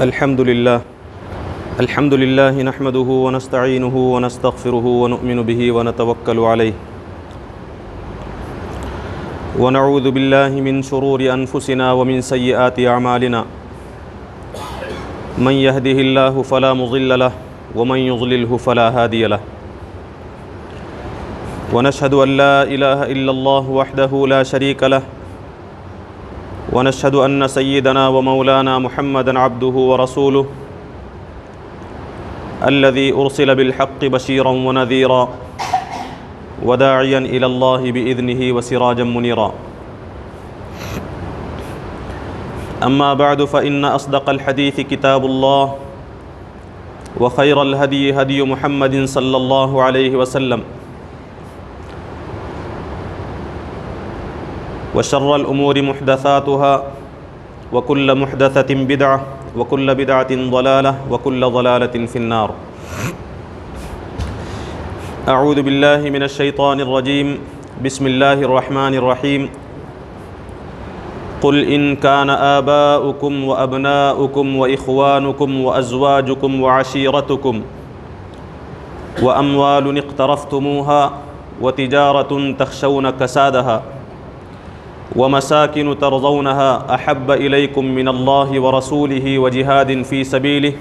الحمد لله نحمده ونستعينه ونستغفره ونؤمن به ونتوكل عليه ونعوذ بالله من شرور أنفسنا ومن سيئات أعمالنا من يهده الله فلا مضل له ومن يضلله فلا هادي له ونشهد أن لا إله إلا الله وحده لا شريك له ونشهد أن سيدنا ومولانا محمدًا عبده ورسوله الذي أرسل بالحق بشيرا ونذيرا وداعيا إلى الله بإذنه وسراجا منيرا أما بعد فإن أصدق الحديث كتاب الله وخير الهدي هدي محمد صلى الله عليه وسلم وشر الأمور محدثاتها وكل محدثة بدعة وكل بدعة ضلالة وكل ضلالة في النار أعوذ بالله من الشيطان الرجيم بسم الله الرحمن الرحيم قل إن كان آباؤكم وأبناؤكم وإخوانكم وأزواجكم وعشيرتكم وأموال اقترفتموها وتجارة تخشون كسادها ومساكن ترضونها أحب إليكم من الله ورسوله وجهاد في سبيله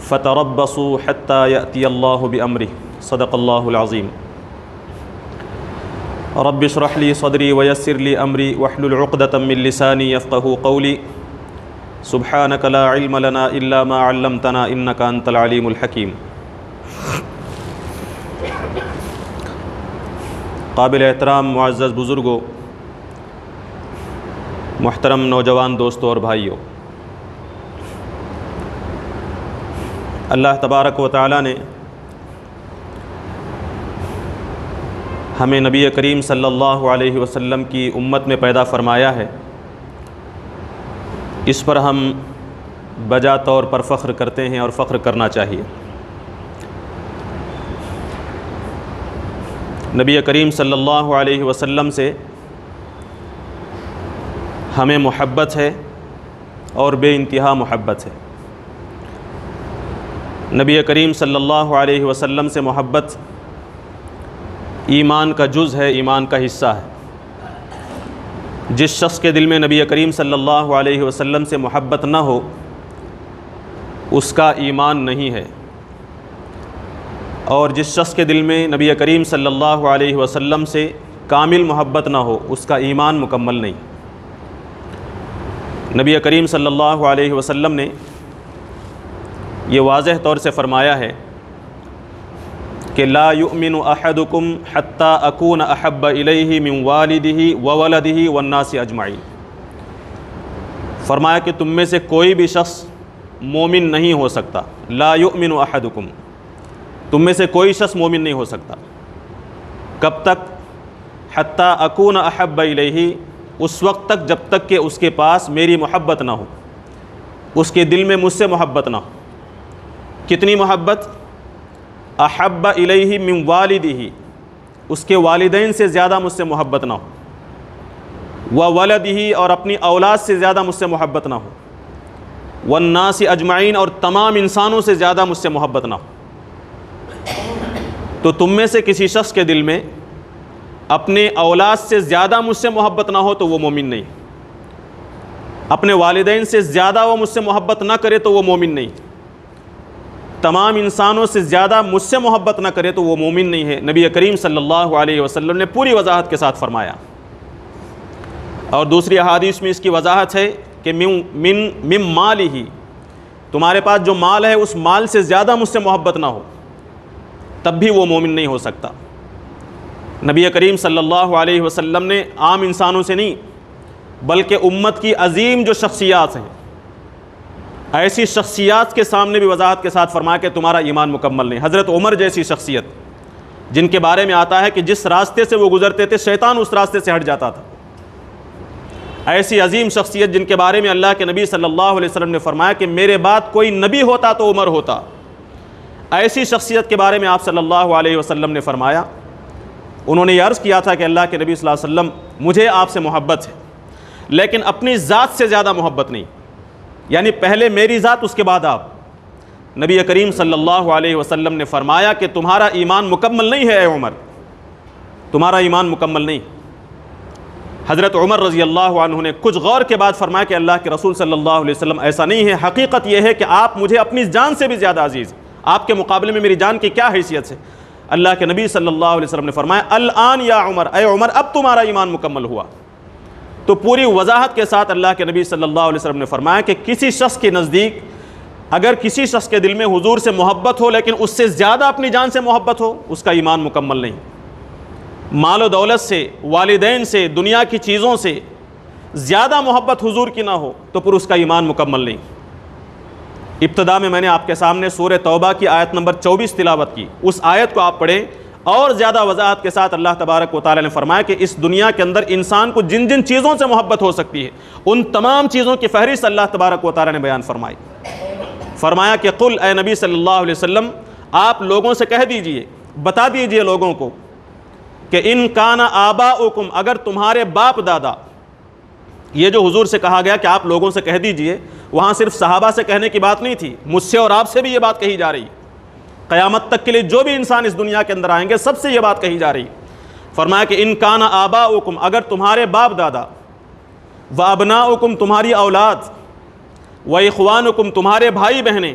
فتربصوا حتى يأتي الله بأمره صدق الله العظيم رب اشرح لي صدري ويسر لي أمري واحلل عقدة من لساني يفقهوا قولي سبحانك لا علم لنا إلا ما علمتنا إنك أنت العليم الحكيم قابل احترام معزز بزرگوں، محترم نوجوان دوستوں اور بھائیوں، اللہ تبارک و تعالیٰ نے ہمیں نبی کریم صلی اللہ علیہ وسلم کی امت میں پیدا فرمایا ہے۔ اس پر ہم بجا طور پر فخر کرتے ہیں اور فخر کرنا چاہیے۔ نبی کریم صلی اللہ علیہ وسلم سے ہمیں محبت ہے اور بے انتہا محبت ہے۔ نبی کریم صلی اللہ علیہ وسلم سے محبت ایمان کا جز ہے، ایمان کا حصہ ہے۔ جس شخص کے دل میں نبی کریم صلی اللہ علیہ وسلم سے محبت نہ ہو، اس کا ایمان نہیں ہے، اور جس شخص کے دل میں نبی کریم صلی اللہ علیہ وسلم سے کامل محبت نہ ہو، اس کا ایمان مکمل نہیں۔ نبی کریم صلی اللہ علیہ وسلم نے یہ واضح طور سے فرمایا ہے کہ لا یؤمن احدکم حتی اکون احب الیہ من والدہ وولدہ والناس اجمعین۔ فرمایا کہ تم میں سے کوئی بھی شخص مومن نہیں ہو سکتا۔ لا یؤمن احدکم، تم میں سے کوئی شخص مومن نہیں ہو سکتا۔ کب تک؟ حتی اکون احب الیہ، اس وقت تک جب تک کہ اس کے پاس میری محبت نہ ہو، اس کے دل میں مجھ سے محبت نہ ہو۔ کتنی محبت؟ احب الیہ من والدہ، اس کے والدین سے زیادہ مجھ سے محبت نہ ہو، وولدہ، اور اپنی اولاد سے زیادہ مجھ سے محبت نہ ہو، والناس اجمعین، اور تمام انسانوں سے زیادہ مجھ سے محبت نہ ہو۔ تو تم میں سے کسی شخص کے دل میں اپنے اولاد سے زیادہ مجھ سے محبت نہ ہو تو وہ مومن نہیں، اپنے والدین سے زیادہ وہ مجھ سے محبت نہ کرے تو وہ مومن نہیں، تمام انسانوں سے زیادہ مجھ سے محبت نہ کرے تو وہ مومن نہیں ہے۔ نبی کریم صلی اللہ علیہ وسلم نے پوری وضاحت کے ساتھ فرمایا، اور دوسری احادیث میں اس کی وضاحت ہے کہ من مالہ، تمہارے پاس جو مال ہے اس مال سے زیادہ مجھ سے محبت نہ ہو تب بھی وہ مومن نہیں ہو سکتا۔ نبی کریم صلی اللہ علیہ وسلم نے عام انسانوں سے نہیں بلکہ امت کی عظیم جو شخصیات ہیں، ایسی شخصیات کے سامنے بھی وضاحت کے ساتھ فرمایا کہ تمہارا ایمان مکمل نہیں۔ حضرت عمر جیسی شخصیت، جن کے بارے میں آتا ہے کہ جس راستے سے وہ گزرتے تھے شیطان اس راستے سے ہٹ جاتا تھا، ایسی عظیم شخصیت جن کے بارے میں اللہ کے نبی صلی اللہ علیہ وسلم نے فرمایا کہ میرے بعد کوئی نبی ہوتا تو عمر ہوتا، ایسی شخصیت کے بارے میں آپ صلی اللہ علیہ وسلم نے فرمایا۔ انہوں نے یہ عرض کیا تھا کہ اللہ کے نبی صلی اللہ علیہ وسلم مجھے آپ سے محبت ہے لیکن اپنی ذات سے زیادہ محبت نہیں، یعنی پہلے میری ذات اس کے بعد آپ۔ نبی کریم صلی اللہ علیہ وسلم نے فرمایا کہ تمہارا ایمان مکمل نہیں ہے اے عمر، تمہارا ایمان مکمل نہیں۔ حضرت عمر رضی اللہ عنہ نے کچھ غور کے بعد فرمایا کہ اللہ کے رسول صلی اللہ علیہ وسلم ایسا نہیں ہے، حقیقت یہ ہے کہ آپ مجھے اپنی جان سے بھی زیادہ عزیز، آپ کے مقابلے میں میری جان کی کیا حیثیت ہے۔ اللہ کے نبی صلی اللہ علیہ وسلم نے فرمایا الآن یا عمر، اے عمر اب تمہارا ایمان مکمل ہوا۔ تو پوری وضاحت کے ساتھ اللہ کے نبی صلی اللہ علیہ وسلم نے فرمایا کہ کسی شخص کے نزدیک اگر کسی شخص کے دل میں حضور سے محبت ہو لیکن اس سے زیادہ اپنی جان سے محبت ہو، اس کا ایمان مکمل نہیں۔ مال و دولت سے، والدین سے، دنیا کی چیزوں سے زیادہ محبت حضور کی نہ ہو تو پھر اس کا ایمان مکمل نہیں۔ ابتدا میں نے آپ کے سامنے سورہ توبہ کی آیت نمبر 24 تلاوت کی، اس آیت کو آپ پڑھیں اور زیادہ وضاحت کے ساتھ اللہ تبارک و تعالیٰ نے فرمایا کہ اس دنیا کے اندر انسان کو جن جن چیزوں سے محبت ہو سکتی ہے ان تمام چیزوں کی فہرست اللہ تبارک و تعالیٰ نے بیان فرمائی۔ فرمایا کہ قل، اے نبی صلی اللہ علیہ وسلم آپ لوگوں سے کہہ دیجئے، بتا دیجئے لوگوں کو کہ ان کان آباؤکم، اگر تمہارے باپ دادا، یہ جو حضور سے کہا گیا کہ آپ لوگوں سے کہہ دیجئے، وہاں صرف صحابہ سے کہنے کی بات نہیں تھی، مجھ سے اور آپ سے بھی یہ بات کہی جا رہی، قیامت تک کے لیے جو بھی انسان اس دنیا کے اندر آئیں گے سب سے یہ بات کہی جا رہی۔ فرمایا کہ ان کان آباؤکم، اگر تمہارے باپ دادا، و ابناؤکم تمہاری اولاد، و اخوانکم تمہارے بھائی بہنیں،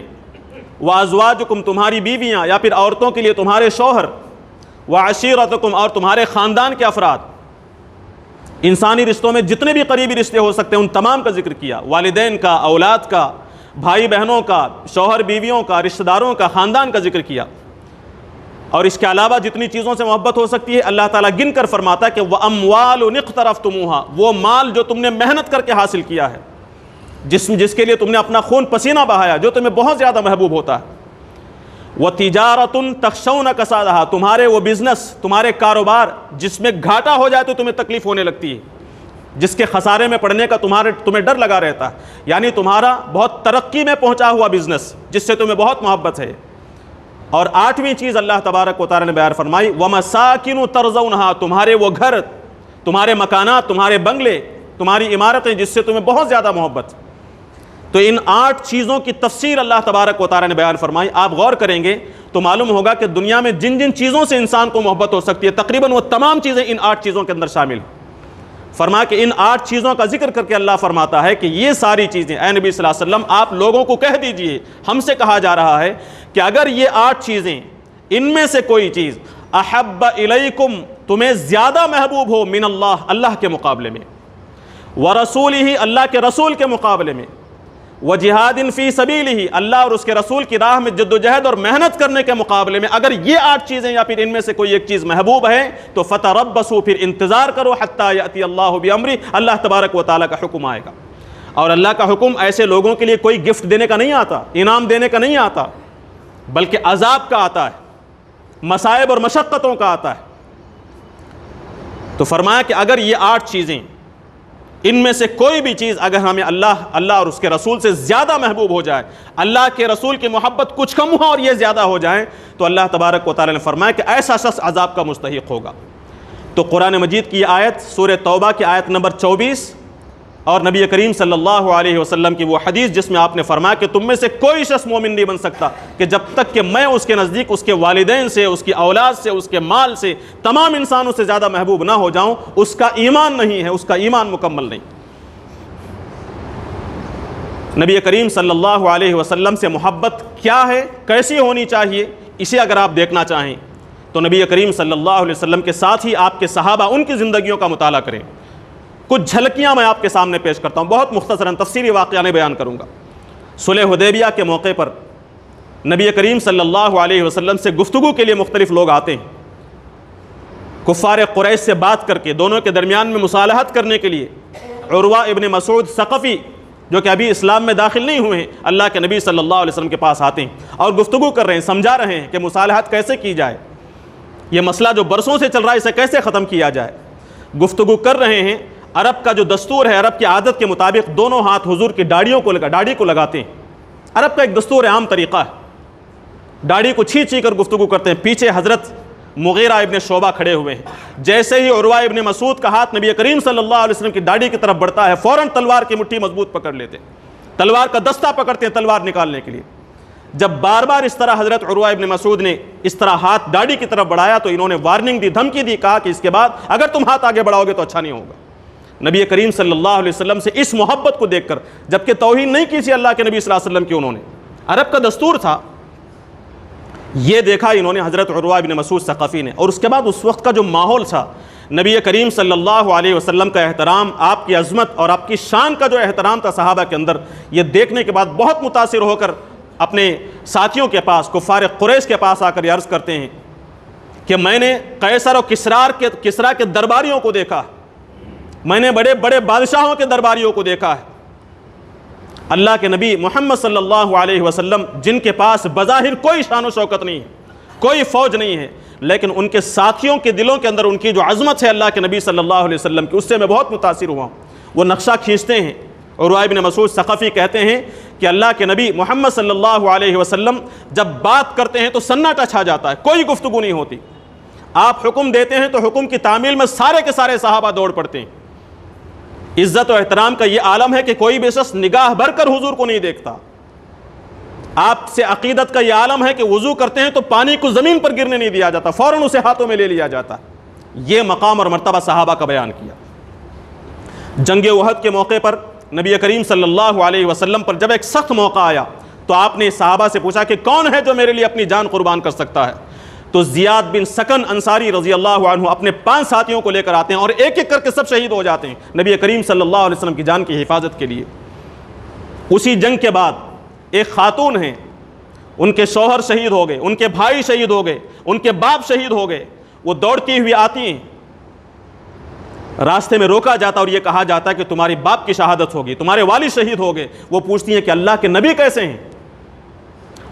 و ازواجکم تمہاری بیویاں یا پھر عورتوں کے لیے تمہارے شوہر، و عشیرتکم اور تمہارے خاندان کے افراد، انسانی رشتوں میں جتنے بھی قریبی رشتے ہو سکتے ہیں ان تمام کا ذکر کیا، والدین کا، اولاد کا، بھائی بہنوں کا، شوہر بیویوں کا، رشتہ داروں کا، خاندان کا ذکر کیا، اور اس کے علاوہ جتنی چیزوں سے محبت ہو سکتی ہے اللہ تعالیٰ گن کر فرماتا ہے کہ وَأَمْوَالٌ اقْتَرَفْتُمُوهَا، وہ مال جو تم نے محنت کر کے حاصل کیا ہے، جس کے لیے تم نے اپنا خون پسینہ بہایا، جو تمہیں بہت زیادہ محبوب ہوتا ہے، وَتِجَارَةٌ تَخْشَوْنَ كَسَادَهَا، تمہارے وہ بزنس، تمہارے کاروبار جس میں گھاٹا ہو جائے تو تمہیں تکلیف ہونے لگتی ہے، جس کے خسارے میں پڑنے کا تمہیں ڈر لگا رہتا ہے، یعنی تمہارا بہت ترقی میں پہنچا ہوا بزنس جس سے تمہیں بہت محبت ہے۔ اور 8ویں چیز اللہ تبارک و تعالیٰ نے بیان فرمائی وَمَسَاكِنُ تَرْضَوْنَهَا، تمہارے وہ گھر، تمہارے مکانات، تمہارے بنگلے، تمہاری عمارتیں جس سے تمہیں بہت زیادہ محبت۔ تو ان 8 چیزوں کی تفسیر اللہ تبارک و تعالیٰ نے بیان فرمائی۔ آپ غور کریں گے تو معلوم ہوگا کہ دنیا میں جن جن چیزوں سے انسان کو محبت ہو سکتی ہے تقریباً وہ تمام چیزیں ان 8 چیزوں کے اندر شامل ہیں۔ فرمایا کہ ان 8 چیزوں کا ذکر کر کے اللہ فرماتا ہے کہ یہ ساری چیزیں اے نبی صلی اللہ علیہ وسلم آپ لوگوں کو کہہ دیجئے، ہم سے کہا جا رہا ہے کہ اگر یہ 8 چیزیں ان میں سے کوئی چیز احب الیکم تمہیں زیادہ محبوب ہو من اللہ، اللہ کے مقابلے میں، ورسولہ اللہ کے رسول کے مقابلے میں، وجہاد فی سبیلہ اللہ اور اس کے رسول کی راہ میں جدوجہد اور محنت کرنے کے مقابلے میں اگر یہ 8 چیزیں یا پھر ان میں سے کوئی ایک چیز محبوب ہے تو فتربصوا، پھر انتظار کرو حتی یأتی اللہ بامرہ، اللہ تبارک و تعالیٰ کا حکم آئے گا۔ اور اللہ کا حکم ایسے لوگوں کے لیے کوئی گفٹ دینے کا نہیں آتا، انعام دینے کا نہیں آتا، بلکہ عذاب کا آتا ہے، مصائب اور مشقتوں کا آتا ہے۔ تو فرمایا کہ اگر یہ 8 چیزیں ان میں سے کوئی بھی چیز اگر ہمیں اللہ اور اس کے رسول سے زیادہ محبوب ہو جائے، اللہ کے رسول کی محبت کچھ کم ہو اور یہ زیادہ ہو جائیں، تو اللہ تبارک و تعالیٰ نے فرمایا کہ ایسا شخص عذاب کا مستحق ہوگا۔ تو قرآن مجید کی آیت سورہ توبہ کی آیت نمبر 24 اور نبی کریم صلی اللہ علیہ وسلم کی وہ حدیث جس میں آپ نے فرمایا کہ تم میں سے کوئی شخص مومن نہیں بن سکتا کہ جب تک کہ میں اس کے نزدیک اس کے والدین سے، اس کی اولاد سے، اس کے مال سے، تمام انسانوں سے زیادہ محبوب نہ ہو جاؤں، اس کا ایمان نہیں ہے، اس کا ایمان مکمل نہیں۔ نبی کریم صلی اللہ علیہ وسلم سے محبت کیا ہے، کیسی ہونی چاہیے، اسے اگر آپ دیکھنا چاہیں تو نبی کریم صلی اللہ علیہ وسلم کے ساتھ ہی آپ کے صحابہ ان کی زندگیوں کا مطالعہ کریں۔ کچھ جھلکیاں میں آپ کے سامنے پیش کرتا ہوں، بہت مختصراً تفصیلی واقعہ نہیں بیان کروں گا۔ صلح حدیبیہ کے موقع پر نبی کریم صلی اللہ علیہ وسلم سے گفتگو کے لیے مختلف لوگ آتے ہیں، کفار قریش سے بات کر کے دونوں کے درمیان میں مصالحت کرنے کے لیے عروہ ابن مسعود ثقفی جو کہ ابھی اسلام میں داخل نہیں ہوئے ہیں اللہ کے نبی صلی اللہ علیہ وسلم کے پاس آتے ہیں اور گفتگو کر رہے ہیں، سمجھا رہے ہیں کہ مصالحت کیسے کی جائے، یہ مسئلہ جو برسوں سے چل رہا ہے اسے کیسے ختم کیا جائے۔ گفتگو کر رہے ہیں، عرب کا جو دستور ہے، عرب کی عادت کے مطابق دونوں ہاتھ حضور کی داڑھی کو لگاتے ہیں، عرب کا ایک دستور عام طریقہ ہے، داڑھی کو چھینچ کر گفتگو کرتے ہیں۔ پیچھے حضرت مغیرہ ابن شعبہ کھڑے ہوئے ہیں، جیسے ہی عروہ ابن مسعود کا ہاتھ نبی کریم صلی اللہ علیہ وسلم کی داڑھی کی طرف بڑھتا ہے فوراً تلوار کی مٹھی مضبوط پکڑ لیتے، تلوار کا دستہ پکڑتے ہیں تلوار نکالنے کے لیے. جب بار بار اس طرح حضرت عروہ ابن مسعود نے اس طرح ہاتھ داڑھی کی طرف بڑھایا تو انہوں نے وارننگ دی, دھمکی دی, کہا کہ اس کے بعد اگر تم ہاتھ آگے بڑھاؤ گے تو اچھا نہیں ہوگا. نبی کریم صلی اللہ علیہ وسلم سے اس محبت کو دیکھ کر, جبکہ توہین نہیں کی تھی اللہ کے نبی صلی اللہ علیہ وسلم کی, انہوں نے, عرب کا دستور تھا, یہ دیکھا انہوں نے حضرت عروہ ابن مسعود ثقفی نے. اور اس کے بعد اس وقت کا جو ماحول تھا, نبی کریم صلی اللہ علیہ وسلم کا احترام, آپ کی عظمت اور آپ کی شان کا جو احترام تھا صحابہ کے اندر, یہ دیکھنے کے بعد بہت متاثر ہو کر اپنے ساتھیوں کے پاس, کفار قریش کے پاس آ کر یہ عرض کرتے ہیں کہ میں نے قیصر اور کسرا کے درباریوں کو دیکھا, میں نے بڑے بڑے بادشاہوں کے درباریوں کو دیکھا ہے. اللہ کے نبی محمد صلی اللہ علیہ وسلم جن کے پاس بظاہر کوئی شان و شوکت نہیں ہے, کوئی فوج نہیں ہے, لیکن ان کے ساتھیوں کے دلوں کے اندر ان کی جو عظمت ہے اللہ کے نبی صلی اللہ علیہ وسلم کی, اس سے میں بہت متاثر ہوا ہوں. وہ نقشہ کھینچتے ہیں. عروہ ابن مسعود ثقفی کہتے ہیں کہ اللہ کے نبی محمد صلی اللہ علیہ وسلم جب بات کرتے ہیں تو سناٹا چھا جاتا ہے, کوئی گفتگو نہیں ہوتی. آپ حکم دیتے ہیں تو حکم کی تعمیل میں سارے کے سارے صحابہ دوڑ پڑتے ہیں. عزت و احترام کا یہ عالم ہے کہ کوئی بھی شخص نگاہ بھر کر حضور کو نہیں دیکھتا. آپ سے عقیدت کا یہ عالم ہے کہ وضو کرتے ہیں تو پانی کو زمین پر گرنے نہیں دیا جاتا, فوراً اسے ہاتھوں میں لے لیا جاتا. یہ مقام اور مرتبہ صحابہ کا بیان کیا. جنگ احد کے موقع پر نبی کریم صلی اللہ علیہ وسلم پر جب ایک سخت موقع آیا تو آپ نے صحابہ سے پوچھا کہ کون ہے جو میرے لیے اپنی جان قربان کر سکتا ہے. تو زیاد بن سکن انصاری رضی اللہ عنہ اپنے 5 ساتھیوں کو لے کر آتے ہیں اور ایک ایک کر کے سب شہید ہو جاتے ہیں نبی کریم صلی اللہ علیہ وسلم کی جان کی حفاظت کے لیے. اسی جنگ کے بعد ایک خاتون ہیں, ان کے شوہر شہید ہو گئے, ان کے بھائی شہید ہو گئے, ان کے باپ شہید ہو گئے. وہ دوڑتی ہوئی آتی ہیں, راستے میں روکا جاتا اور یہ کہا جاتا ہے کہ تمہاری باپ کی شہادت ہوگی, تمہارے والد شہید ہو گئے. وہ پوچھتی ہیں کہ اللہ کے نبی کیسے ہیں؟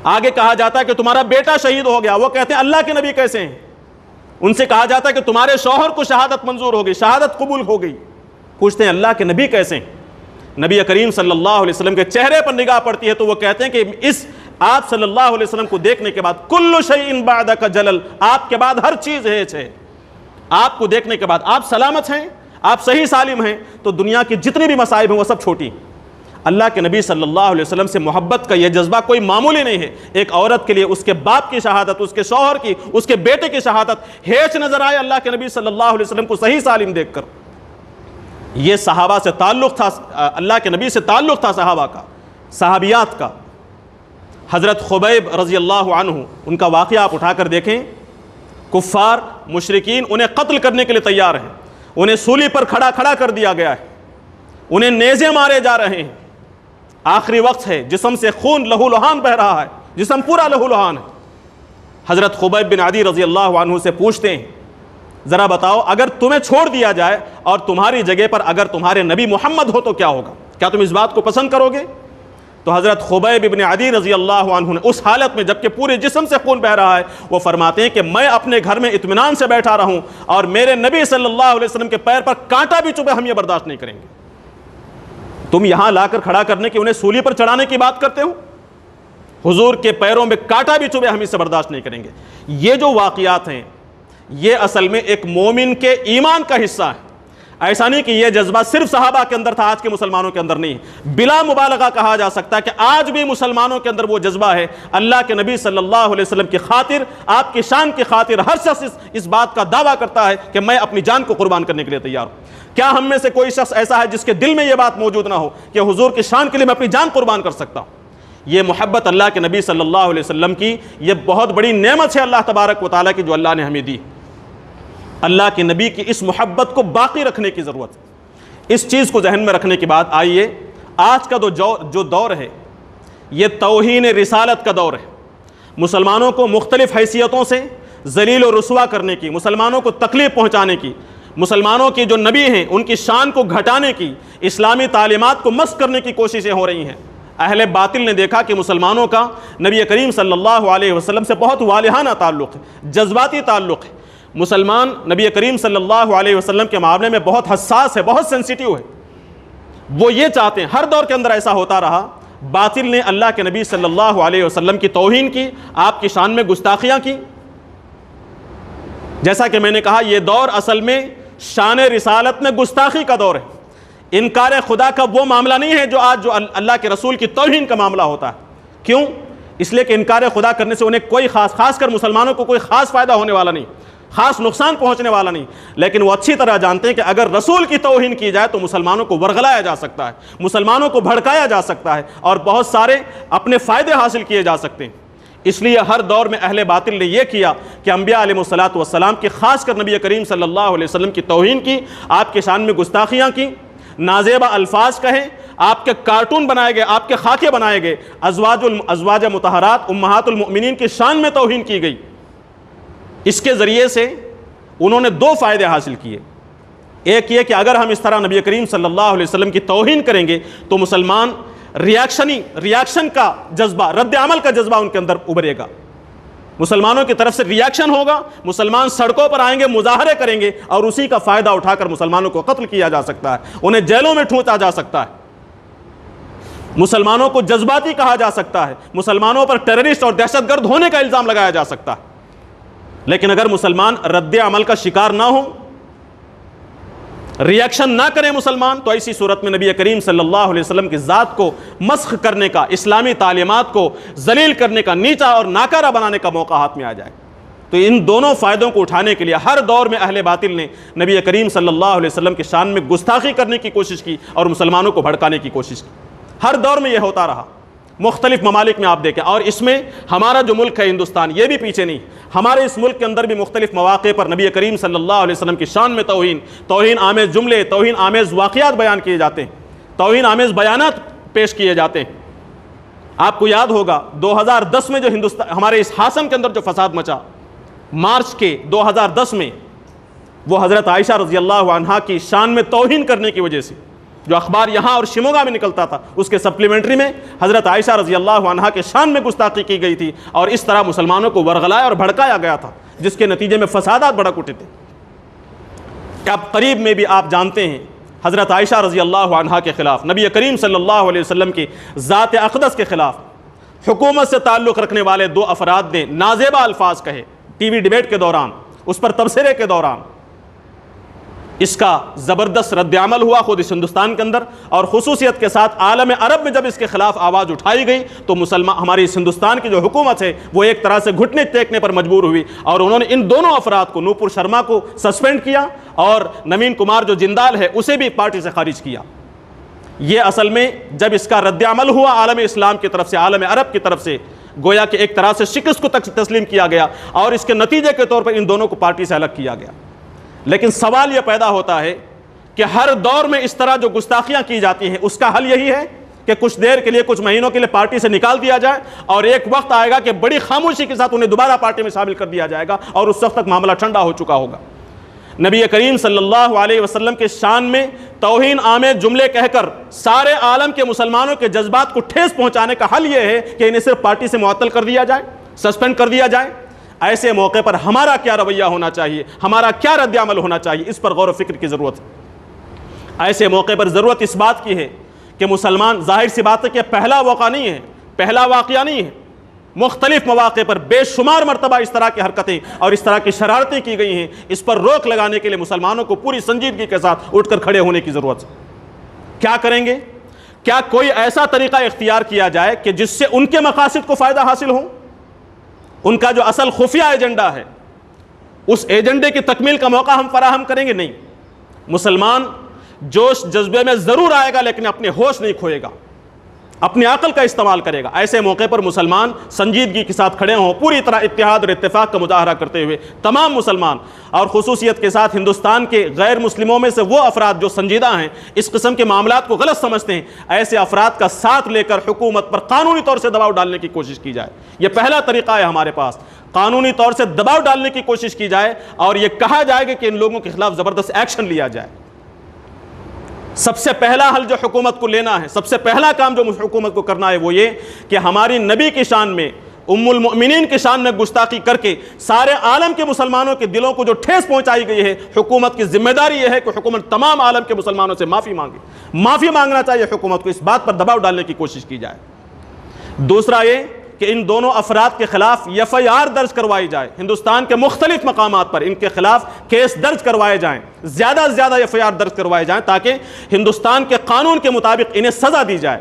آگے کہا جاتا ہے کہ تمہارا بیٹا شہید ہو گیا. وہ کہتے ہیں اللہ کے نبی کیسے ہیں؟ ان سے کہا جاتا ہے کہ تمہارے شوہر کو شہادت منظور ہو گئی, شہادت قبول ہو گئی. پوچھتے ہیں اللہ کے نبی کیسے ہیں؟ نبی کریم صلی اللہ علیہ وسلم کے چہرے پر نگاہ پڑتی ہے تو وہ کہتے ہیں کہ اس آپ صلی اللہ علیہ وسلم کو دیکھنے کے بعد کل شیء بعدک جلل, آپ کے بعد ہر چیز ہے. آپ کو دیکھنے کے بعد آپ سلامت ہیں, آپ صحیح سالم ہیں, تو دنیا کی جتنی بھی مصائب ہیں وہ سب چھوٹی. اللہ کے نبی صلی اللہ علیہ وسلم سے محبت کا یہ جذبہ کوئی معمولی نہیں ہے. ایک عورت کے لیے اس کے باپ کی شہادت, اس کے شوہر کی, اس کے بیٹے کی شہادت ہیچ نظر آئے اللہ کے نبی صلی اللہ علیہ وسلم کو صحیح سالم دیکھ کر. یہ صحابہ سے تعلق تھا, اللہ کے نبی سے تعلق تھا صحابہ کا, صحابیات کا. حضرت خبیب رضی اللہ عنہ, ان کا واقعہ آپ اٹھا کر دیکھیں. کفار مشرکین انہیں قتل کرنے کے لیے تیار ہیں, انہیں سولی پر کھڑا کر دیا گیا ہے, انہیں نیزے مارے جا رہے ہیں. آخری وقت ہے, جسم سے خون لہو لہان بہ رہا ہے, جسم پورا لہو لہان ہے. حضرت خبیب بن عدی رضی اللہ عنہ سے پوچھتے ہیں ذرا بتاؤ اگر تمہیں چھوڑ دیا جائے اور تمہاری جگہ پر اگر تمہارے نبی محمد ہو تو کیا ہوگا, کیا تم اس بات کو پسند کرو گے؟ تو حضرت خبیب بن عدی رضی اللہ عنہ نے اس حالت میں جبکہ پورے جسم سے خون بہ رہا ہے, وہ فرماتے ہیں کہ میں اپنے گھر میں اطمینان سے بیٹھا رہوں اور میرے نبی صلی اللہ علیہ وسلم کے پیر پر کانٹا بھی چبھے ہم یہ برداشت نہیں کریں گے. تم یہاں لا کر کھڑا کرنے کی, انہیں سولی پر چڑھانے کی بات کرتے ہو, حضور کے پیروں میں کانٹا بھی چبھے ہم اسے برداشت نہیں کریں گے. یہ جو واقعات ہیں یہ اصل میں ایک مومن کے ایمان کا حصہ ہے. ایسا نہیں کہ یہ جذبہ صرف صحابہ کے اندر تھا, آج کے مسلمانوں کے اندر نہیں. بلا مبالغہ کہا جا سکتا ہے کہ آج بھی مسلمانوں کے اندر وہ جذبہ ہے. اللہ کے نبی صلی اللہ علیہ وسلم کی خاطر, آپ کی شان کی خاطر ہر شخص اس بات کا دعویٰ کرتا ہے کہ میں اپنی جان کو قربان کرنے کے لیے تیار ہوں. کیا ہم میں سے کوئی شخص ایسا ہے جس کے دل میں یہ بات موجود نہ ہو کہ حضور کی شان کے لیے میں اپنی جان قربان کر سکتا ہوں؟ یہ محبت اللہ کے نبی صلی اللہ علیہ وسلم کی یہ بہت بڑی نعمت ہے اللہ تبارک و تعالیٰ کی جو اللہ نے ہمیں دی. اللہ کے نبی کی اس محبت کو باقی رکھنے کی ضرورت ہے. اس چیز کو ذہن میں رکھنے کے بعد آئیے, آج کا جو دور ہے یہ توہین رسالت کا دور ہے. مسلمانوں کو مختلف حیثیتوں سے ذلیل و رسوا کرنے کی, مسلمانوں کو تکلیف پہنچانے کی, مسلمانوں کی جو نبی ہیں ان کی شان کو گھٹانے کی, اسلامی تعلیمات کو مسخ کرنے کی کوششیں ہو رہی ہیں. اہل باطل نے دیکھا کہ مسلمانوں کا نبی کریم صلی اللہ علیہ وسلم سے بہت والہانہ تعلق ہے, جذباتی تعلق ہے. مسلمان نبی کریم صلی اللہ علیہ وسلم کے معاملے میں بہت حساس ہے, بہت سینسیٹیو ہے. وہ یہ چاہتے ہیں, ہر دور کے اندر ایسا ہوتا رہا, باطل نے اللہ کے نبی صلی اللہ علیہ وسلم کی توہین کی, آپ کی شان میں گستاخیاں کی. جیسا کہ میں نے کہا یہ دور اصل میں شان رسالت میں گستاخی کا دور ہے. انکار خدا کا وہ معاملہ نہیں ہے جو آج جو اللہ کے رسول کی توہین کا معاملہ ہوتا ہے۔ کیوں؟ اس لیے کہ انکار خدا کرنے سے انہیں کوئی خاص کر مسلمانوں کو کوئی خاص فائدہ ہونے والا نہیں، خاص نقصان پہنچنے والا نہیں، لیکن وہ اچھی طرح جانتے ہیں کہ اگر رسول کی توہین کی جائے تو مسلمانوں کو ورغلایا جا سکتا ہے، مسلمانوں کو بھڑکایا جا سکتا ہے، اور بہت سارے اپنے فائدے حاصل کیے جا سکتے ہیں۔ اس لیے ہر دور میں اہل باطل نے یہ کیا کہ انبیاء علیہ الصلوۃ والسلام کی، خاص کر نبی کریم صلی اللہ علیہ وسلم کی توہین کی، آپ کے شان میں گستاخیاں کی، نازیبہ الفاظ کہیں، آپ کے کارٹون بنائے گئے، آپ کے خاکے بنائے گئے، ازواج مطہرات امہات المؤمنین کی شان میں توہین کی گئی۔ اس کے ذریعے سے انہوں نے دو فائدے حاصل کیے۔ ایک یہ کہ اگر ہم اس طرح نبی کریم صلی اللہ علیہ وسلم کی توہین کریں گے تو مسلمان ریاکشن کا جذبہ، رد عمل کا جذبہ ان کے اندر ابھرے گا، مسلمانوں کی طرف سے ریاکشن ہوگا، مسلمان سڑکوں پر آئیں گے، مظاہرے کریں گے، اور اسی کا فائدہ اٹھا کر مسلمانوں کو قتل کیا جا سکتا ہے، انہیں جیلوں میں ٹھونسا جا سکتا ہے، مسلمانوں کو جذباتی کہا جا سکتا ہے، مسلمانوں پر ٹیررسٹ اور دہشت گرد ہونے کا الزام لگایا جا سکتا ہے۔ لیکن اگر مسلمان رد عمل کا شکار نہ ہوں، ریاکشن نہ کریں مسلمان، تو ایسی صورت میں نبی کریم صلی اللہ علیہ وسلم کی ذات کو مسخ کرنے کا، اسلامی تعلیمات کو ذلیل کرنے کا، نیچا اور ناکارہ بنانے کا موقع ہاتھ میں آ جائے۔ تو ان دونوں فائدوں کو اٹھانے کے لیے ہر دور میں اہل باطل نے نبی کریم صلی اللہ علیہ وسلم کی شان میں گستاخی کرنے کی کوشش کی اور مسلمانوں کو بھڑکانے کی کوشش کی۔ ہر دور میں یہ ہوتا رہا، مختلف ممالک میں آپ دیکھیں، اور اس میں ہمارا جو ملک ہے ہندوستان، یہ بھی پیچھے نہیں۔ ہمارے اس ملک کے اندر بھی مختلف مواقع پر نبی کریم صلی اللہ علیہ وسلم کی شان میں توہین آمیز جملے، توہین آمیز واقعات بیان کیے جاتے ہیں، توہین آمیز بیانات پیش کیے جاتے ہیں۔ آپ کو یاد ہوگا 2010 میں جو ہمارے اس ہاسن کے اندر جو فساد مچا، مارچ کے 2010 میں، وہ حضرت عائشہ رضی اللہ عنہا کی شان میں توہین کرنے کی وجہ سے، جو اخبار یہاں اور شموگا میں نکلتا تھا، اس کے سپلیمنٹری میں حضرت عائشہ رضی اللہ عنہا کے شان میں گستاخی کی گئی تھی، اور اس طرح مسلمانوں کو ورغلایا اور بھڑکایا گیا تھا، جس کے نتیجے میں فسادات بھڑک اٹھے تھے۔ اب قریب میں بھی آپ جانتے ہیں حضرت عائشہ رضی اللہ عنہا کے خلاف، نبی کریم صلی اللہ علیہ وسلم کی ذات اقدس کے خلاف حکومت سے تعلق رکھنے والے دو افراد نے نازیبہ الفاظ کہے ٹی وی ڈیبیٹ کے دوران، اس پر تبصرے کے دوران۔ اس کا زبردست رد عمل ہوا خود اس ہندوستان کے اندر، اور خصوصیت کے ساتھ عالم عرب میں جب اس کے خلاف آواز اٹھائی گئی تو ہماری اس ہندوستان کی جو حکومت ہے وہ ایک طرح سے گھٹنے ٹیکنے پر مجبور ہوئی، اور انہوں نے ان دونوں افراد کو، نوپور شرما کو سسپینڈ کیا، اور نوین کمار جو جندال ہے اسے بھی پارٹی سے خارج کیا۔ یہ اصل میں جب اس کا رد عمل ہوا عالم اسلام کی طرف سے، عالم عرب کی طرف سے، گویا کہ ایک طرح سے شکست کو تسلیم کیا گیا، اور اس کے نتیجے کے طور پر ان دونوں کو پارٹی سے الگ کیا گیا۔ لیکن سوال یہ پیدا ہوتا ہے کہ ہر دور میں اس طرح جو گستاخیاں کی جاتی ہیں، اس کا حل یہی ہے کہ کچھ دیر کے لیے، کچھ مہینوں کے لیے پارٹی سے نکال دیا جائے، اور ایک وقت آئے گا کہ بڑی خاموشی کے ساتھ انہیں دوبارہ پارٹی میں شامل کر دیا جائے گا، اور اس وقت تک معاملہ ٹھنڈا ہو چکا ہوگا۔ نبی کریم صلی اللہ علیہ وسلم کے شان میں توہین آمیز جملے کہہ کر سارے عالم کے مسلمانوں کے جذبات کو ٹھیس پہنچانے کا حل یہ ہے کہ انہیں صرف پارٹی سے معطل کر دیا جائے، سسپینڈ کر دیا جائے۔ ایسے موقع پر ہمارا کیا رویہ ہونا چاہیے، ہمارا کیا رد عمل ہونا چاہیے، اس پر غور و فکر کی ضرورت ہے۔ ایسے موقع پر ضرورت اس بات کی ہے کہ مسلمان، ظاہر سی بات ہے کہ پہلا واقعہ نہیں ہے، پہلا واقعہ نہیں ہے، مختلف مواقع پر بے شمار مرتبہ اس طرح کی حرکتیں اور اس طرح کی شرارتیں کی گئی ہیں۔ اس پر روک لگانے کے لیے مسلمانوں کو پوری سنجیدگی کے ساتھ اٹھ کر کھڑے ہونے کی ضرورت ہے۔ کیا کریں گے؟ کیا کوئی ایسا طریقہ اختیار کیا جائے کہ جس سے ان کے مقاصد کو فائدہ حاصل ہو؟ ان کا جو اصل خفیہ ایجنڈا ہے، اس ایجنڈے کی تکمیل کا موقع ہم فراہم کریں گے؟ نہیں۔ مسلمان جوش جذبے میں ضرور آئے گا، لیکن اپنے ہوش نہیں کھوئے گا، اپنی عقل کا استعمال کرے گا۔ ایسے موقع پر مسلمان سنجیدگی کے ساتھ کھڑے ہوں، پوری طرح اتحاد اور اتفاق کا مظاہرہ کرتے ہوئے تمام مسلمان، اور خصوصیت کے ساتھ ہندوستان کے غیر مسلموں میں سے وہ افراد جو سنجیدہ ہیں، اس قسم کے معاملات کو غلط سمجھتے ہیں، ایسے افراد کا ساتھ لے کر حکومت پر قانونی طور سے دباؤ ڈالنے کی کوشش کی جائے۔ یہ پہلا طریقہ ہے ہمارے پاس، قانونی طور سے دباؤ ڈالنے کی کوشش کی جائے، اور یہ کہا جائے گا کہ ان لوگوں کے خلاف زبردست ایکشن لیا جائے۔ سب سے پہلا حل جو حکومت کو لینا ہے، سب سے پہلا کام جو حکومت کو کرنا ہے وہ یہ کہ ہماری نبی کی شان میں، ام المؤمنین کی شان میں گستاخی کر کے سارے عالم کے مسلمانوں کے دلوں کو جو ٹھیس پہنچائی گئی ہے، حکومت کی ذمہ داری یہ ہے کہ حکومت تمام عالم کے مسلمانوں سے معافی مانگے۔ معافی مانگنا چاہیے حکومت کو، اس بات پر دباؤ ڈالنے کی کوشش کی جائے۔ دوسرا یہ کہ ان دونوں افراد کے خلاف FIR درج کروائی جائے، ہندوستان کے مختلف مقامات پر ان کے خلاف کیس درج کروائے جائیں، زیادہ سے زیادہ FIR درج کروائے جائیں، تاکہ ہندوستان کے قانون کے مطابق انہیں سزا دی جائے،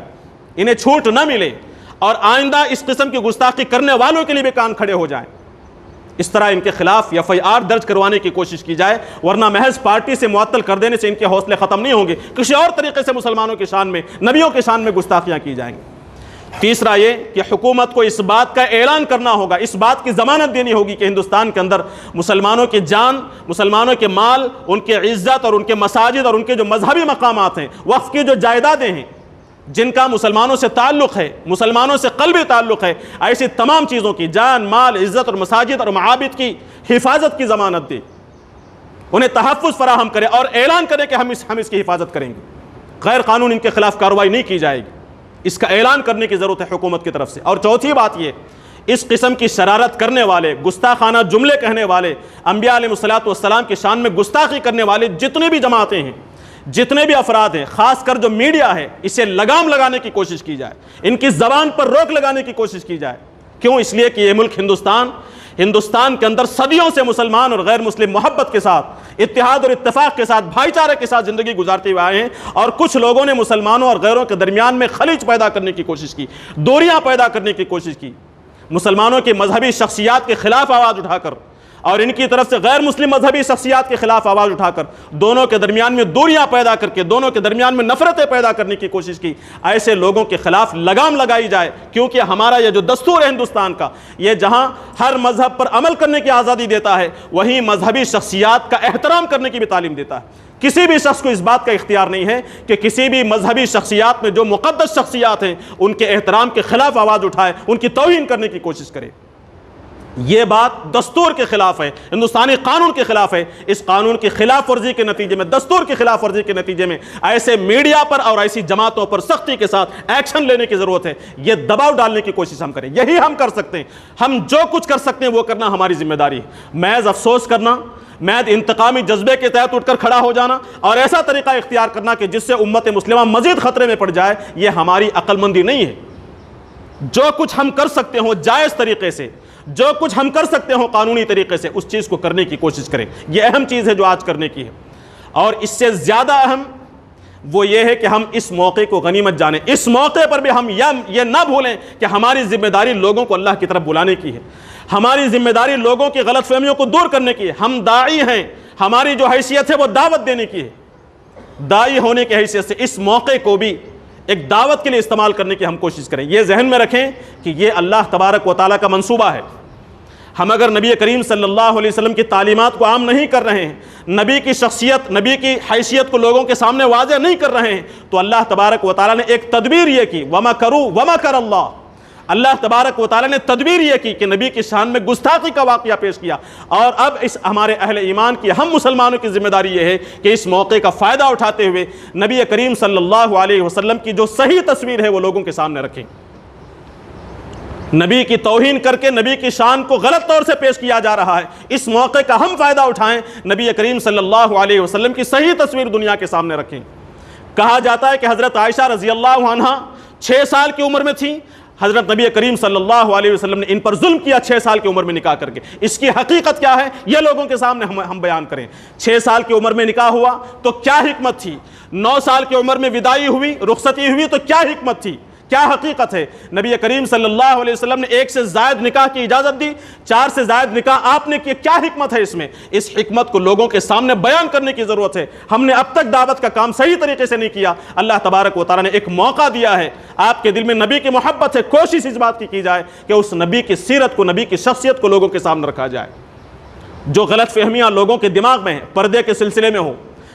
انہیں چھوٹ نہ ملے، اور آئندہ اس قسم کی گستاخی کرنے والوں کے لیے بھی کان کھڑے ہو جائیں۔ اس طرح ان کے خلاف FIR درج کروانے کی کوشش کی جائے، ورنہ محض پارٹی سے معطل کر دینے سے ان کے حوصلے ختم نہیں ہوں گے، کسی اور طریقے سے مسلمانوں کی شان میں، نبیوں کی شان میں گستاخیاں کی جائیں گی۔ تیسرا یہ کہ حکومت کو اس بات کا اعلان کرنا ہوگا، اس بات کی ضمانت دینی ہوگی کہ ہندوستان کے اندر مسلمانوں کی جان، مسلمانوں کے مال، ان کے عزت اور ان کے مساجد اور ان کے جو مذہبی مقامات ہیں، وقف کی جو جائیدادیں ہیں جن کا مسلمانوں سے تعلق ہے، مسلمانوں سے قلبی تعلق ہے، ایسی تمام چیزوں کی جان، مال، عزت اور مساجد اور معابد کی حفاظت کی ضمانت دے، انہیں تحفظ فراہم کرے اور اعلان کرے کہ ہم اس کی حفاظت کریں گے، غیر قانون ان کے خلاف کارروائی نہیں کی جائے گی۔ اس کا اعلان کرنے کی ضرورت ہے حکومت کی طرف سے۔ اور چوتھی بات یہ، اس قسم کی شرارت کرنے والے، گستاخانہ جملے کہنے والے، انبیاء علیہ السلام کی شان میں گستاخی کرنے والے جتنے بھی جماعتیں ہیں، جتنے بھی افراد ہیں، خاص کر جو میڈیا ہے، اسے لگام لگانے کی کوشش کی جائے، ان کی زبان پر روک لگانے کی کوشش کی جائے۔ کیوں؟ اس لیے کہ یہ ملک ہندوستان کے اندر صدیوں سے مسلمان اور غیر مسلم محبت کے ساتھ، اتحاد اور اتفاق کے ساتھ، بھائی چارے کے ساتھ زندگی گزارتے ہوئے آئے ہیں، اور کچھ لوگوں نے مسلمانوں اور غیروں کے درمیان میں خلیج پیدا کرنے کی کوشش کی، دوریاں پیدا کرنے کی کوشش کی، مسلمانوں کی مذہبی شخصیات کے خلاف آواز اٹھا کر اور ان کی طرف سے غیر مسلم مذہبی شخصیات کے خلاف آواز اٹھا کر دونوں کے درمیان میں دوریاں پیدا کر کے، دونوں کے درمیان میں نفرتیں پیدا کرنے کی کوشش کی۔ ایسے لوگوں کے خلاف لگام لگائی جائے، کیونکہ ہمارا یہ جو دستور ہے ہندوستان کا، یہ جہاں ہر مذہب پر عمل کرنے کی آزادی دیتا ہے، وہیں مذہبی شخصیات کا احترام کرنے کی بھی تعلیم دیتا ہے۔ کسی بھی شخص کو اس بات کا اختیار نہیں ہے کہ کسی بھی مذہبی شخصیات میں جو مقدس شخصیات ہیں ان کے احترام کے خلاف آواز اٹھائے، ان کی توہین کرنے کی کوشش کرے۔ یہ بات دستور کے خلاف ہے، ہندوستانی قانون کے خلاف ہے۔ اس قانون کی خلاف ورزی کے نتیجے میں، دستور کی خلاف ورزی کے نتیجے میں ایسے میڈیا پر اور ایسی جماعتوں پر سختی کے ساتھ ایکشن لینے کی ضرورت ہے۔ یہ دباؤ ڈالنے کی کوشش ہم کریں، یہی ہم کر سکتے ہیں۔ ہم جو کچھ کر سکتے ہیں وہ کرنا ہماری ذمہ داری ہے۔ محض افسوس کرنا، محض انتقامی جذبے کے تحت اٹھ کر کھڑا ہو جانا اور ایسا طریقہ اختیار کرنا کہ جس سے امت مسلمہ مزید خطرے میں پڑ جائے، یہ ہماری عقل مندی نہیں ہے۔ جو کچھ ہم کر سکتے ہوں جائز طریقے سے، جو کچھ ہم کر سکتے ہوں قانونی طریقے سے، اس چیز کو کرنے کی کوشش کریں۔ یہ اہم چیز ہے جو آج کرنے کی ہے، اور اس سے زیادہ اہم وہ یہ ہے کہ ہم اس موقع کو غنیمت جانیں۔ اس موقع پر بھی ہم یہ نہ بھولیں کہ ہماری ذمہ داری لوگوں کو اللہ کی طرف بلانے کی ہے، ہماری ذمہ داری لوگوں کی غلط فہمیوں کو دور کرنے کی ہے۔ ہم داعی ہیں، ہماری جو حیثیت ہے وہ دعوت دینے کی ہے۔ داعی ہونے کی حیثیت سے اس موقع کو بھی ایک دعوت کے لیے استعمال کرنے کی ہم کوشش کریں۔ یہ ذہن میں رکھیں کہ یہ اللہ تبارک و تعالیٰ کا منصوبہ ہے۔ ہم اگر نبی کریم صلی اللہ علیہ وسلم کی تعلیمات کو عام نہیں کر رہے ہیں، نبی کی شخصیت، نبی کی حیثیت کو لوگوں کے سامنے واضح نہیں کر رہے ہیں، تو اللہ تبارک و تعالیٰ نے ایک تدبیر یہ کی، وَمَكَرُوا وَمَكَرَ اللَّهُ، اللہ تبارک و تعالیٰ نے تدبیر یہ کی کہ نبی کی شان میں گستاخی کا واقعہ پیش کیا۔ اور اب اس ہمارے اہل ایمان کی، ہم مسلمانوں کی ذمہ داری یہ ہے کہ اس موقع کا فائدہ اٹھاتے ہوئے نبی کریم صلی اللہ علیہ وسلم کی جو صحیح تصویر ہے وہ لوگوں کے سامنے رکھیں۔ نبی کی توہین کر کے نبی کی شان کو غلط طور سے پیش کیا جا رہا ہے، اس موقع کا ہم فائدہ اٹھائیں، نبی کریم صلی اللہ علیہ وسلم کی صحیح تصویر دنیا کے سامنے رکھیں۔ کہا جاتا ہے کہ حضرت عائشہ رضی اللہ عنہا 6 سال کی عمر میں تھیں، حضرت نبی کریم صلی اللہ علیہ وسلم نے ان پر ظلم کیا 6 سال کی عمر میں نکاح کر کے۔ اس کی حقیقت کیا ہے یہ لوگوں کے سامنے ہم بیان کریں۔ 6 سال کی عمر میں نکاح ہوا تو کیا حکمت تھی؟ 9 سال کی عمر میں وداعی ہوئی، رخصتی ہوئی تو کیا حکمت تھی؟ کیا حقیقت ہے؟ نبی کریم صلی اللہ علیہ وسلم نے 1 سے زائد نکاح کی اجازت دی، 4 سے زائد نکاح آپ نے کیا، کیا حکمت ہے اس میں؟ اس حکمت کو لوگوں کے سامنے بیان کرنے کی ضرورت ہے۔ ہم نے اب تک دعوت کا کام صحیح طریقے سے نہیں کیا۔ اللہ تبارک و تعالیٰ نے ایک موقع دیا ہے، آپ کے دل میں نبی کی محبت ہے، کوشش اس بات کی جائے کہ اس نبی کی سیرت کو، نبی کی شخصیت کو لوگوں کے سامنے رکھا جائے۔ جو غلط فہمیاں لوگوں کے دماغ میں ہیں، پردے کے سلسلے میں ہو،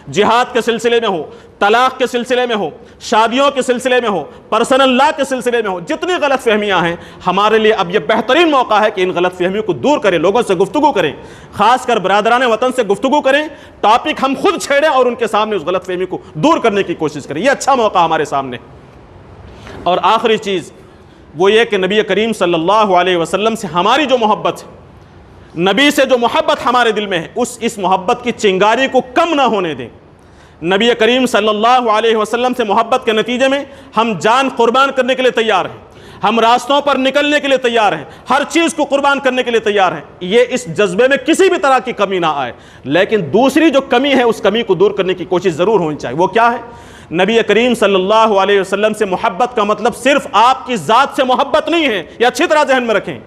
جہاد کے سلسلے میں ہو، طلاق کے سلسلے میں ہو، شادیوں کے سلسلے میں ہو، پرسنل لا کے سلسلے میں ہو، جتنی غلط فہمیاں ہیں، ہمارے لیے اب یہ بہترین موقع ہے کہ ان غلط فہمیوں کو دور کریں، لوگوں سے گفتگو کریں، خاص کر برادران وطن سے گفتگو کریں، ٹاپک ہم خود چھیڑیں اور ان کے سامنے اس غلط فہمی کو دور کرنے کی کوشش کریں۔ یہ اچھا موقع ہمارے سامنے۔ اور آخری چیز وہ یہ کہ نبی کریم صلی اللہ علیہ وسلم سے ہماری جو محبت ہے، نبی سے جو محبت ہمارے دل میں ہے، اس محبت کی چنگاری کو کم نہ ہونے دیں۔ نبی کریم صلی اللہ علیہ وسلم سے محبت کے نتیجے میں ہم جان قربان کرنے کے لیے تیار ہیں، ہم راستوں پر نکلنے کے لیے تیار ہیں، ہر چیز کو قربان کرنے کے لیے تیار ہیں، یہ اس جذبے میں کسی بھی طرح کی کمی نہ آئے۔ لیکن دوسری جو کمی ہے اس کمی کو دور کرنے کی کوشش ضرور ہونی چاہیے۔ وہ کیا ہے؟ نبی کریم صلی اللہ علیہ وسلم سے محبت کا مطلب صرف آپ کی ذات سے محبت نہیں ہے، یہ اچھی طرح ذہن میں رکھیں۔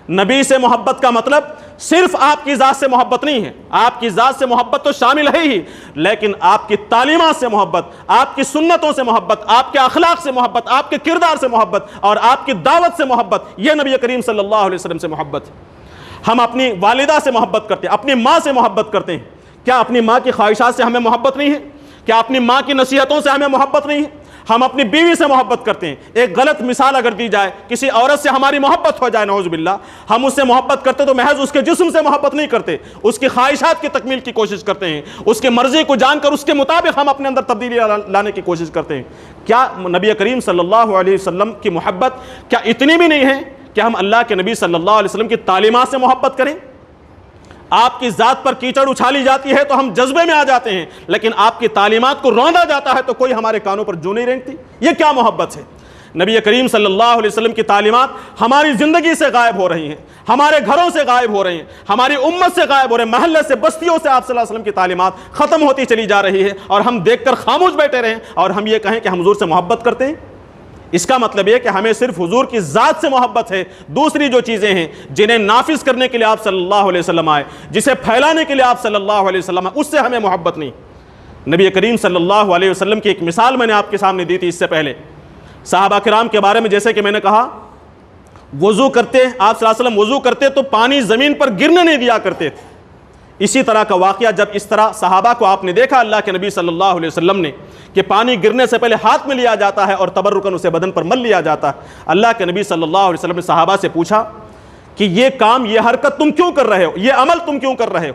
نبی سے محبت کا مطلب صرف آپ کی ذات سے محبت نہیں ہے، آپ کی ذات سے محبت تو شامل ہے ہی، لیکن آپ کی تعلیمات سے محبت، آپ کی سنتوں سے محبت، آپ کے اخلاق سے محبت، آپ کے کردار سے محبت اور آپ کی دعوت سے محبت، یہ نبی کریم صلی اللہ علیہ وسلم سے محبت ہے۔ ہم اپنی والدہ سے محبت کرتے ہیں، اپنی ماں سے محبت کرتے ہیں، کیا اپنی ماں کی خواہشات سے ہمیں محبت نہیں ہے؟ کیا اپنی ماں کی نصیحتوں سے ہمیں محبت نہیں ہے؟ ہم اپنی بیوی سے محبت کرتے ہیں، ایک غلط مثال اگر دی جائے، کسی عورت سے ہماری محبت ہو جائے نعوذ باللہ، ہم اس سے محبت کرتے تو محض اس کے جسم سے محبت نہیں کرتے، اس کی خواہشات کی تکمیل کی کوشش کرتے ہیں، اس کے مرضی کو جان کر اس کے مطابق ہم اپنے اندر تبدیلی لانے کی کوشش کرتے ہیں۔ کیا نبی کریم صلی اللہ علیہ وسلم کی محبت کیا اتنی بھی نہیں ہے کہ ہم اللہ کے نبی صلی اللہ علیہ وسلم کی تعلیمات سے محبت کریں؟ آپ کی ذات پر کیچڑ اچھالی جاتی ہے تو ہم جذبے میں آ جاتے ہیں، لیکن آپ کی تعلیمات کو روندا جاتا ہے تو کوئی ہمارے کانوں پر جو نہیں رینگتی۔ یہ کیا محبت ہے؟ نبی کریم صلی اللہ علیہ وسلم کی تعلیمات ہماری زندگی سے غائب ہو رہی ہیں، ہمارے گھروں سے غائب ہو رہی ہیں، ہماری امت سے غائب ہو رہے ہیں، محلے سے، بستیوں سے آپ صلی اللہ علیہ وسلم کی تعلیمات ختم ہوتی چلی جا رہی ہے، اور ہم دیکھ کر خاموش بیٹھے رہیں اور ہم یہ کہیں کہ ہم حضور سے محبت کرتے ہیں۔ اس کا مطلب یہ کہ ہمیں صرف حضور کی ذات سے محبت ہے، دوسری جو چیزیں ہیں جنہیں نافذ کرنے کے لیے آپ صلی اللہ علیہ وسلم آئے، جسے پھیلانے کے لیے آپ صلی اللہ علیہ وسلم آئے، اس سے ہمیں محبت نہیں۔ نبی کریم صلی اللہ علیہ وسلم کی ایک مثال میں نے آپ کے سامنے دی تھی اس سے پہلے، صحابہ کرام کے بارے میں، جیسے کہ میں نے کہا وضو کرتے آپ صلی اللہ علیہ وسلم وضو کرتے تو پانی زمین پر گرنے نہیں دیا کرتے تھے۔ اسی طرح کا واقعہ جب اس طرح صحابہ کو آپ نے دیکھا اللہ کے نبی صلی اللہ علیہ وسلم نے کہ پانی گرنے سے پہلے ہاتھ میں لیا جاتا ہے اور تبرکن اسے بدن پر مل لیا جاتا ہے، اللہ کے نبی صلی اللہ علیہ وسلم نے صحابہ سے پوچھا کہ یہ کام، یہ حرکت تم کیوں کر رہے ہو، یہ عمل تم کیوں کر رہے ہو؟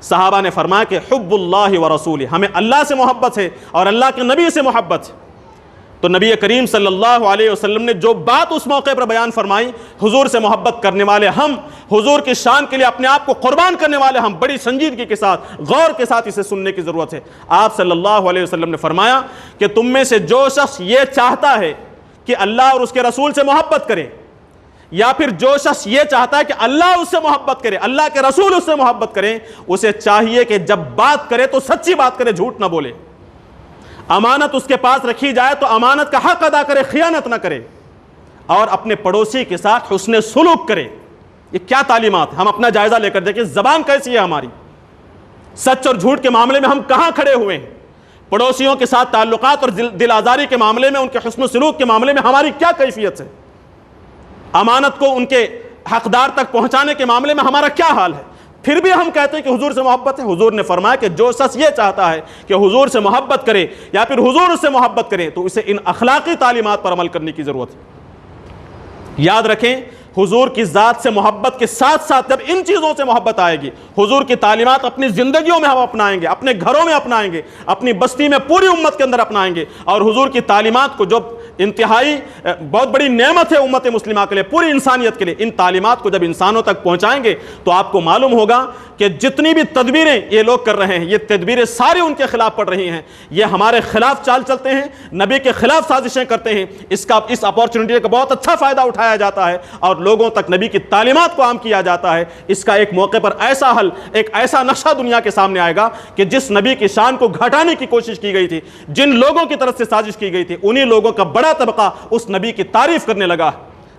صحابہ نے فرمایا کہ حب اللہ و رسولہ، ہمیں اللہ سے محبت ہے اور اللہ کے نبی سے محبت ہے۔ تو نبی کریم صلی اللہ علیہ وسلم نے جو بات اس موقع پر بیان فرمائی، حضور سے محبت کرنے والے ہم، حضور کی شان کے لیے اپنے آپ کو قربان کرنے والے ہم، بڑی سنجیدگی کے ساتھ، غور کے ساتھ اسے سننے کی ضرورت ہے۔ آپ صلی اللہ علیہ وسلم نے فرمایا کہ تم میں سے جو شخص یہ چاہتا ہے کہ اللہ اور اس کے رسول سے محبت کرے، یا پھر جو شخص یہ چاہتا ہے کہ اللہ اس سے محبت کرے، اللہ کے رسول اس سے محبت کریں، اسے چاہیے کہ جب بات کرے تو سچی بات کرے، جھوٹ نہ بولے۔ امانت اس کے پاس رکھی جائے تو امانت کا حق ادا کرے، خیانت نہ کرے، اور اپنے پڑوسی کے ساتھ حسن سلوک کرے۔ یہ کیا تعلیمات؟ ہم اپنا جائزہ لے کر دیکھیں زبان کیسی ہے ہماری، سچ اور جھوٹ کے معاملے میں ہم کہاں کھڑے ہوئے ہیں، پڑوسیوں کے ساتھ تعلقات اور دل آزاری کے معاملے میں، ان کے حسن سلوک کے معاملے میں ہماری کیا کیفیت ہے، امانت کو ان کے حقدار تک پہنچانے کے معاملے میں ہمارا کیا حال ہے۔ پھر بھی ہم کہتے ہیں کہ حضور سے محبت ہے۔ حضور نے فرمایا کہ جو شخص یہ چاہتا ہے کہ حضور سے محبت کرے یا پھر حضور اس سے محبت کرے تو اسے ان اخلاقی تعلیمات پر عمل کرنے کی ضرورت ہے۔ یاد رکھیں، حضور کی ذات سے محبت کے ساتھ ساتھ جب ان چیزوں سے محبت آئے گی، حضور کی تعلیمات اپنی زندگیوں میں ہم اپنائیں گے، اپنے گھروں میں اپنائیں گے، اپنی بستی میں، پوری امت کے اندر اپنائیں گے، اور حضور کی تعلیمات کو جو انتہائی بہت بڑی نعمت ہے امت مسلمہ کے لیے، پوری انسانیت کے لیے، ان تعلیمات کو جب انسانوں تک پہنچائیں گے تو آپ کو معلوم ہوگا کہ جتنی بھی تدبیریں یہ لوگ کر رہے ہیں، یہ تدبیریں ساری ان کے خلاف پڑ رہی ہیں، یہ ہمارے خلاف چال چلتے ہیں، نبی کے خلاف سازشیں کرتے ہیں۔ اس اپورچونٹی کا بہت اچھا فائدہ اٹھایا جاتا ہے اور لوگوں تک نبی کی تعلیمات کو عام کیا جاتا ہے۔ اس کا ایک موقع پر ایسا حل، ایک ایسا نقشہ دنیا کے سامنے آئے گا کہ جس نبی کی شان کو گھٹانے کی کوشش کی گئی تھی، جن لوگوں کی طرف سے سازش کی گئی تھی، انہی لوگوں کا بڑا طبقہ اس نبی کی تعریف کرنے لگا۔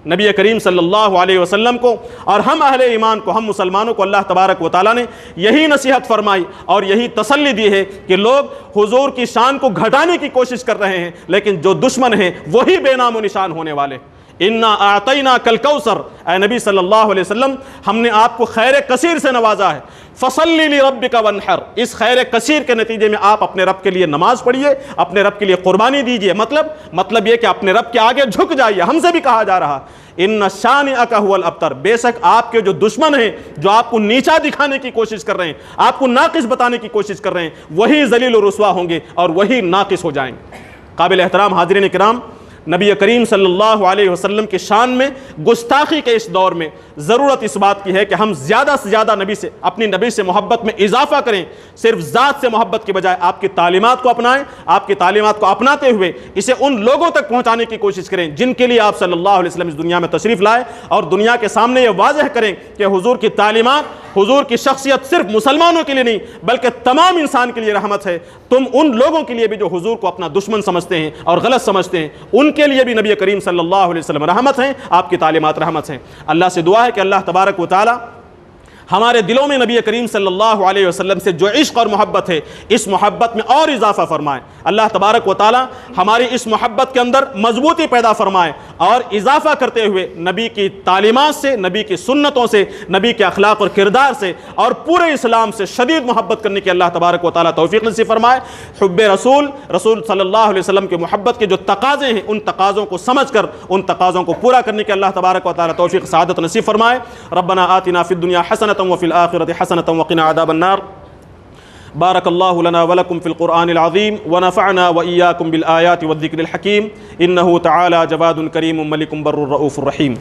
نبی کریم صلی اللہ علیہ وسلم کو اور ہم اہل ایمان کو، ہم مسلمانوں کو اللہ تبارک و تعالیٰ نے یہی نصیحت فرمائی اور یہی تسلی دی ہے کہ لوگ حضور کی شان کو گھٹانے کی کوشش کر رہے ہیں، لیکن جو دشمن ہیں وہی بے نام و نشان ہونے والے۔ انا اعطیناک الکوثر، اے نبی صلی اللہ علیہ وسلم، ہم نے آپ کو خیر کثیر سے نوازا ہے۔ فصلی لربک وانحر، اس خیر کثیر کے نتیجے میں آپ اپنے رب کے لیے نماز پڑھیے، اپنے رب کے لیے قربانی دیجیے۔ مطلب یہ کہ اپنے رب کے آگے جھک جائیے۔ ہم سے بھی کہا جا رہا ان شانئک ھو الابتر، بے شک آپ کے جو دشمن ہیں، جو آپ کو نیچا دکھانے کی کوشش کر رہے ہیں، آپ کو ناقص بتانے کی کوشش کر رہے ہیں، وہی ذلیل و رسوا ہوں گے اور وہی ناقص ہو جائیں گے۔ قابل احترام حاضرین کرام، نبی کریم صلی اللہ علیہ وسلم کی شان میں گستاخی کے اس دور میں ضرورت اس بات کی ہے کہ ہم زیادہ سے زیادہ اپنی نبی سے محبت میں اضافہ کریں، صرف ذات سے محبت کے بجائے آپ کی تعلیمات کو اپنائیں، آپ کی تعلیمات کو اپناتے ہوئے اسے ان لوگوں تک پہنچانے کی کوشش کریں جن کے لیے آپ صلی اللہ علیہ وسلم اس دنیا میں تشریف لائے، اور دنیا کے سامنے یہ واضح کریں کہ حضور کی تعلیمات، حضور کی شخصیت صرف مسلمانوں کے لیے نہیں بلکہ تمام انسان کے لیے رحمت ہے۔ تم ان لوگوں کے لیے بھی جو حضور کو اپنا دشمن سمجھتے ہیں اور غلط سمجھتے ہیں، ان کے لیے بھی نبی کریم صلی اللہ علیہ وسلم رحمت ہیں، آپ کی تعلیمات رحمت ہیں۔ اللہ سے دعا ہے کہ اللہ تبارک و تعالی ہمارے دلوں میں نبی کریم صلی اللہ علیہ وسلم سے جو عشق اور محبت ہے اس محبت میں اور اضافہ فرمائے۔ اللہ تبارک و تعالی ہماری اس محبت کے اندر مضبوطی پیدا فرمائے اور اضافہ کرتے ہوئے نبی کی تعلیمات سے، نبی کی سنتوں سے، نبی کے اخلاق اور کردار سے اور پورے اسلام سے شدید محبت کرنے کی اللہ تبارک و تعالی توفیق نصیب فرمائے۔ حب رسول صلی اللہ علیہ وسلم کے محبت کے جو تقاضے ہیں ان تقاضوں کو سمجھ کر ان تقاضوں کو پورا کرنے کی اللہ تبارک و تعالی توفیق سعادت نصیب فرمائے۔ ربنا آتنا فی الدنیا حسنۃ وفی الآخرۃ حسنۃ وقنا عذاب النار۔ بارك الله لنا ولكم في القرآن العظيم ونفعنا وإياكم بالآيات والذكر الحكيم إنه تعالى جواد كريم ملك بر رؤوف رحيم۔